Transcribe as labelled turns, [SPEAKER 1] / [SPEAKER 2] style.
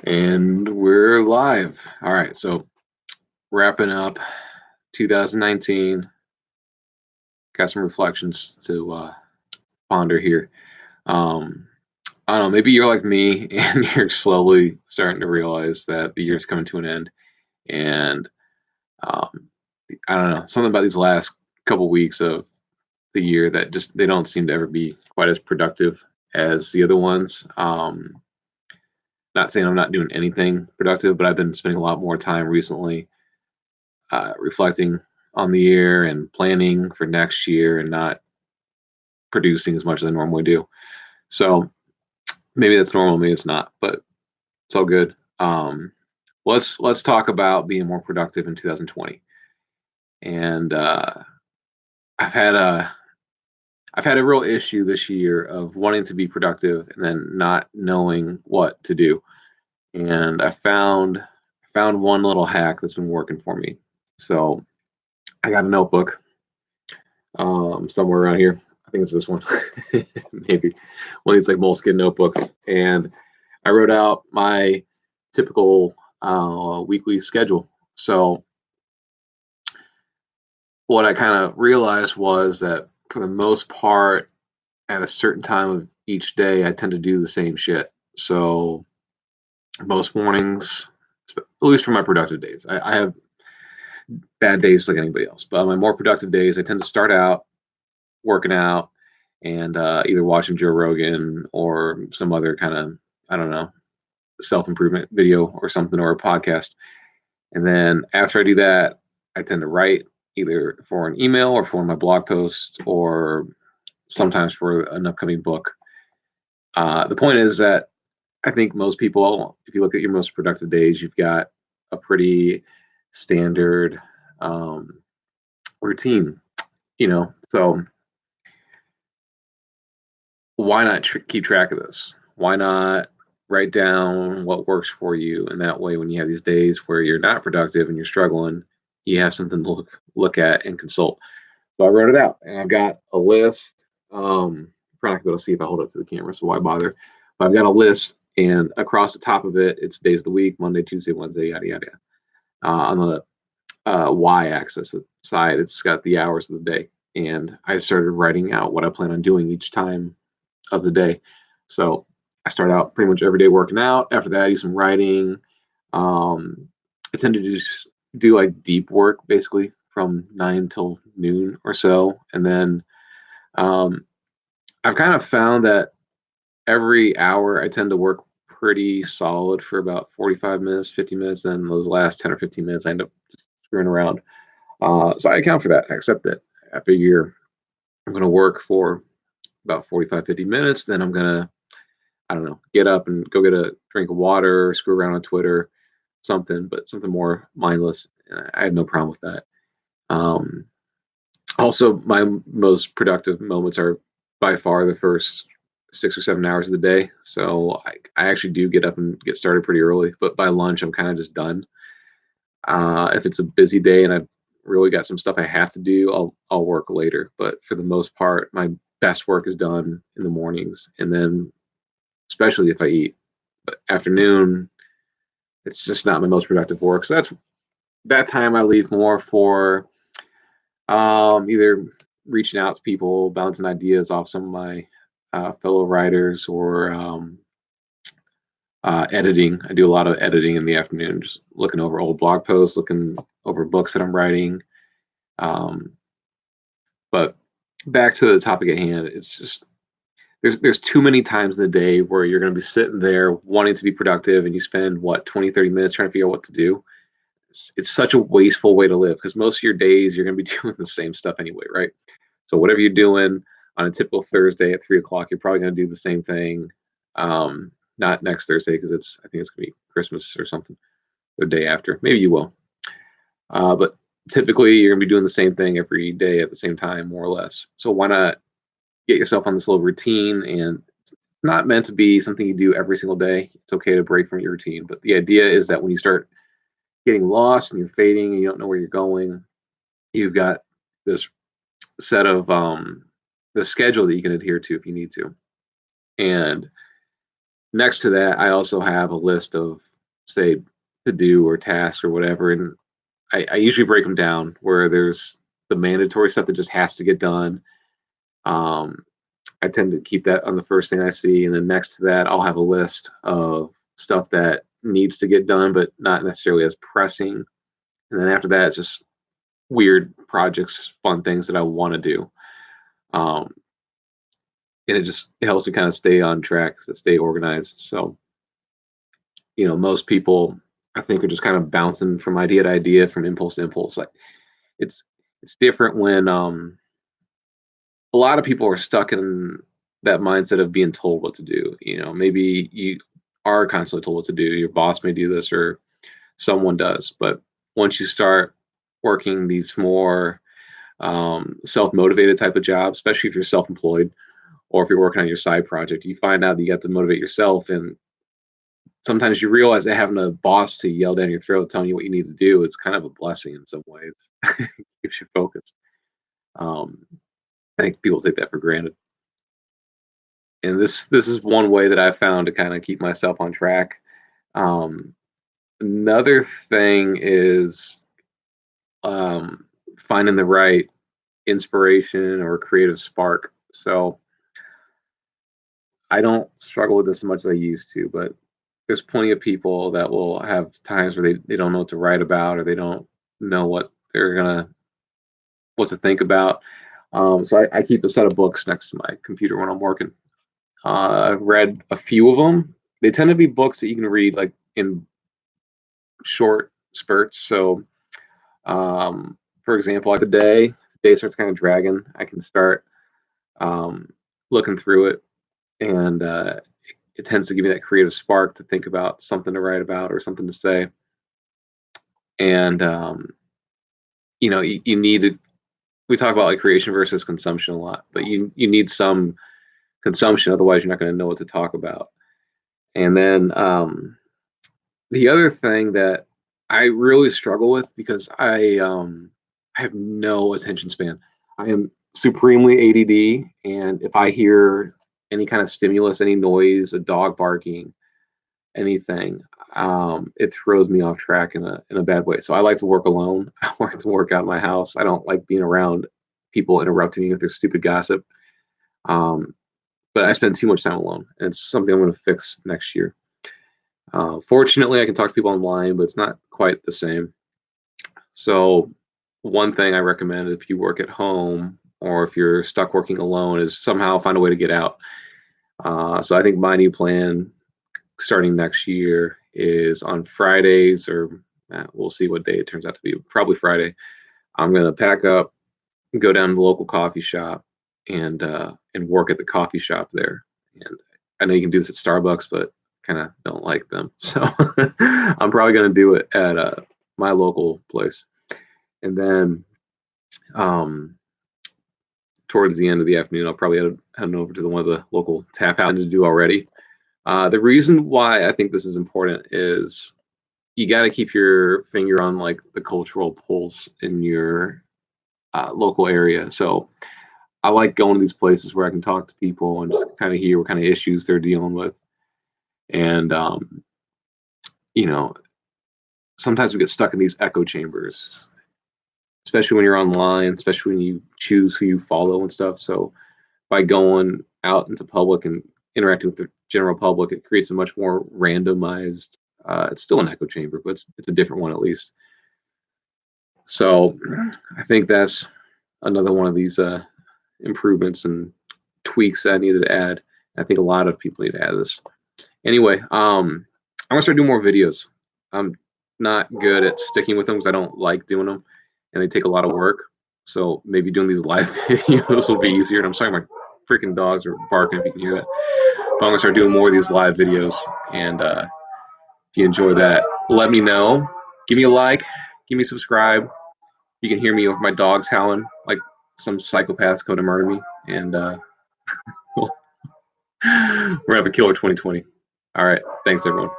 [SPEAKER 1] And we're live. All right, so wrapping up 2019. Got some reflections to ponder here. Um, I don't know, maybe you're like me and you're slowly starting to realize that the year's coming to an end. And um, I don't know, something about these last couple weeks of the year that just they don't seem to ever be quite as productive as the other ones. Not saying I'm not doing anything productive, but I've been spending a lot more time recently reflecting on the year and planning for next year and not producing as much as I normally do. So maybe that's normal, maybe it's not, but it's all good. Let's talk about being more productive in 2020. And I've had a I've had a real issue this year of wanting to be productive and then not knowing what to do. And I found one little hack that's been working for me. So I got a notebook somewhere around here. I think it's this one, maybe one of these like moleskin notebooks. And I wrote out my typical weekly schedule. So what I kind of realized was that for the most part, at a certain time of each day, I tend to do the same shit. So most mornings, at least for my productive days, I have bad days like anybody else. But on my more productive days, I tend to start out working out and either watching Joe Rogan or some other kind of, I don't know, self improvement video or something or a podcast. And then after I do that, I tend to write either for an email or for one of my blog posts or sometimes for an upcoming book. The point is that I think most people, if you look at your most productive days, you've got a pretty standard routine, So why not keep track of this? Why not write down what works for you? And that way, when you have these days where you're not productive and you're struggling, you have something to look at and consult. So I wrote it out, and I've got a list. Probably not going to see if I hold it to the camera, so why bother? But I've got a list, and across the top of it, it's days of the week: Monday, Tuesday, Wednesday, yada yada. On the y-axis side, it's got the hours of the day, and I started writing out what I plan on doing each time of the day. So I start out pretty much every day working out. After that, I do some writing. I tend to do like deep work basically from 9 till noon or so. And then um, I've kind of found that every hour I tend to work pretty solid for about 45 minutes, 50 minutes. Then those last 10 or 15 minutes, I end up just screwing around. So I account for that. I accept that. I figure I'm going to work for about 45, 50 minutes. Then I'm going to, I don't know, get up and go get a drink of water, screw around on Twitter, something, but something more mindless. I have no problem with that. Um, Also, my most productive moments are by far the first 6 or 7 hours of the day. So I actually do get up and get started pretty early, but by lunch, I'm kind of just done. If it's a busy day and I've really got some stuff I have to do, I'll work later. But for the most part, my best work is done in the mornings, and then especially if I eat. But afternoon, it's just not my most productive work. So that's that time I leave more for either reaching out to people, bouncing ideas off some of my fellow writers, or editing. I do a lot of editing in the afternoon, just looking over old blog posts, looking over books that I'm writing. Um, but back to the topic at hand, it's just there's too many times in the day where you're going to be sitting there wanting to be productive and you spend what 20, 30 minutes trying to figure out what to do. It's such a wasteful way to live because most of your days you're going to be doing the same stuff anyway, right? So whatever you're doing on a typical Thursday at 3 o'clock, you're probably going to do the same thing. Not next Thursday because I think it's going to be Christmas or something. The day after, maybe you will. But typically you're going to be doing the same thing every day at the same time, more or less. So why not get yourself on this little routine? And it's not meant to be something you do every single day. It's okay to break from your routine, but the idea is that when you start getting lost and you're fading and you don't know where you're going, you've got this set of the schedule that you can adhere to if you need to. And Next to that, I also have a list of, say, to do or tasks or whatever, and I usually break them down where there's the mandatory stuff that just has to get done. Um, I tend to keep that on the first thing I see, and then next to that, I'll have a list of stuff that needs to get done, but not necessarily as pressing. And then after that, it's just weird projects, fun things that I want to do. Um, and it helps me kind of stay on track, stay organized. So, most people I think are just kind of bouncing from idea to idea, from impulse to impulse. Like it's it's different when a lot of people are stuck in that mindset of being told what to do. Maybe you are constantly told what to do. Your boss may do this or someone does, but once you start working these more self-motivated type of jobs, especially if you're self-employed or if you're working on your side project, you find out that you have to motivate yourself. And sometimes you realize that having a boss to yell down your throat telling you what you need to do is kind of a blessing in some ways. Keeps you focused. Um, I think people take that for granted. And this is one way that I've found to kind of keep myself on track. Um, Another thing is um, finding the right inspiration or creative spark. So I don't struggle with this as much as I used to, but there's plenty of people that will have times where they don't know what to write about or they don't know what to think about. So I keep a set of books next to my computer when I'm working. I've read a few of them. They tend to be books that you can read like in short spurts. So, for example, like the day starts kind of dragging. I can start um, looking through it, and it tends to give me that creative spark to think about something to write about or something to say. And you need to. We talk about like creation versus consumption a lot, but you need some consumption, otherwise you're not going to know what to talk about. And then the other thing that I really struggle with because I have no attention span. I am supremely ADD, and if I hear any kind of stimulus, any noise, a dog barking, anything, it throws me off track in a bad way. So I like to work alone. I like to work out of my house. I don't like being around people interrupting me with their stupid gossip. Um, but I spend too much time alone. And it's something I'm going to fix next year. Fortunately, I can talk to people online, but it's not quite the same. So, one thing I recommend if you work at home or if you're stuck working alone is somehow find a way to get out. So, I think my new plan starting next year is on Fridays, or we'll see what day it turns out to be. Probably Friday. I'm going to pack up, go down to the local coffee shop, and work at the coffee shop there. And I know you can do this at Starbucks, but kind of don't like them, so I'm probably going to do it at my local place. And then um, towards the end of the afternoon, I'll probably head over to one of the local tap houses to do already. The reason why I think this is important is you got to keep your finger on like the cultural pulse in your local area. So I like going to these places where I can talk to people and just kind of hear what kind of issues they're dealing with. And you know, sometimes we get stuck in these echo chambers, especially when you're online, especially when you choose who you follow and stuff. So by going out into public and interacting with the general public, it creates a much more randomized. It's still an echo chamber, but it's a different one at least. So I think that's another one of these improvements and tweaks that I needed to add. I think a lot of people need to add this. Anyway, I'm gonna start doing more videos. I'm not good at sticking with them because I don't like doing them, and they take a lot of work. So maybe doing these live videos will be easier. And I'm sorry, my freaking dogs are barking if you can hear that. But I'm gonna start doing more of these live videos, and if you enjoy that, let me know. Give me a like. Give me a subscribe. You can hear me with my dogs howling like some psychopaths going to murder me, and we're gonna have a killer 2020. All right, thanks everyone.